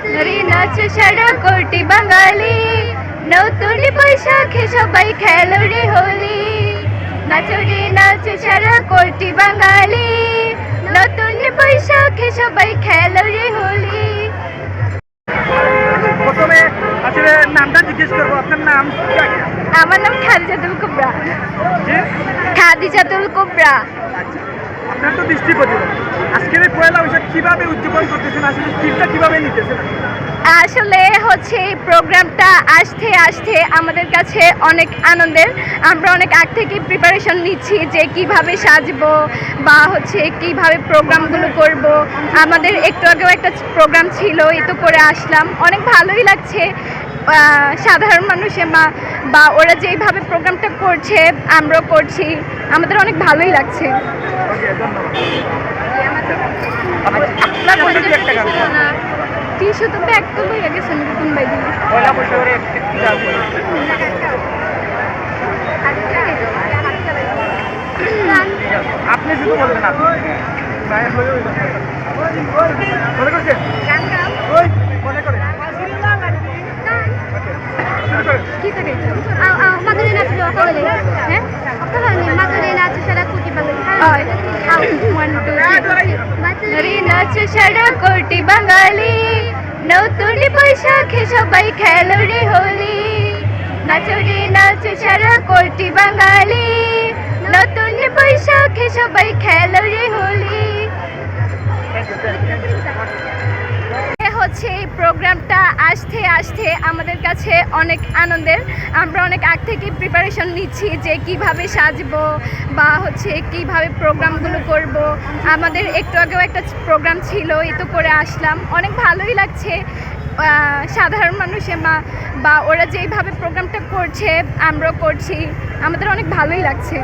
নারী নাচে সারা কোটি বাঙালি, নতুন বৈশাখে সবাই খেলো রে হোলি। নাচো রে নাচো সারা কোটি বাঙালি, নতুন বৈশাখে সবাই খেলো রে হোলি। প্রথমে আসলে নামটা জিজ্ঞেস করবো, আপনার নাম কি আগে? আমার নাম খাদিজাতুল কুবরা। জি? খাদিজাতুল কুবরা। আচ্ছা, আপনার তো দৃষ্টি প্রতিবন্ধী, আজকের এই পয়লা বৈশাখ কিভাবে উদযাপন করতেছেন, আসলে ফিলটা কিভাবে নিতেছেন? আসলে হচ্ছে এই প্রোগ্রামটা আসতে আসতে আমাদের কাছে অনেক আনন্দের। আমরা অনেক আগ থেকে প্রিপারেশন নিচ্ছি যে কিভাবে সাজবো বা হচ্ছে কিভাবে প্রোগ্রামগুলো করব। আমাদের একটু আগেও একটা প্রোগ্রাম ছিল, এই তো করে আসলাম, অনেক ভালোই লাগছে। সাধারণ মানুষে বা ওরা যেইভাবে প্রোগ্রামটা করছে আমরাও করছি, আমাদের অনেক ভালোই লাগছে। ওকে, ধন্যবাদ। আপনার পছন্দের একটা গান কোনটা? টিস্যু তো ব্যাগ তো লইয়া গেছেন কোন বাই দিন। পয়লা বৈশাখের একটি গান বলুন। আপনি শুধু বলবেন, আপনি গায়ের হয়ে ওই কথা। মনে করছেন? ওই মনে করে কি থাকে মাদুরে নাচলো অকালে হ্যাঁ অকালে মাদুরে নাচ সারা কোটি বাঙালি নারী নাচ সারা কোটি বাঙালি, নতুন বৈশাখে সবাই খেলো রে হোলি। নাচো রে নাচ সারা কোটি বাঙালি, নতুন বৈশাখে সবাই খেলো রে হোলি। হচ্ছে এই প্রোগ্রামটা আসতে আসতে আমাদের কাছে অনেক আনন্দের। আমরা অনেক আগ থেকে প্রিপারেশন নিচ্ছি যে কিভাবে সাজবো বা হচ্ছে কিভাবে প্রোগ্রামগুলো করব। আমাদের একটু আগেও একটা প্রোগ্রাম ছিল, এই তো করে আসলাম, অনেক ভালোই লাগছে। সাধারণ মানুষে বা ওরা যেইভাবে প্রোগ্রামটা করছে আমরাও করছি, আমাদের অনেক ভালোই লাগছে।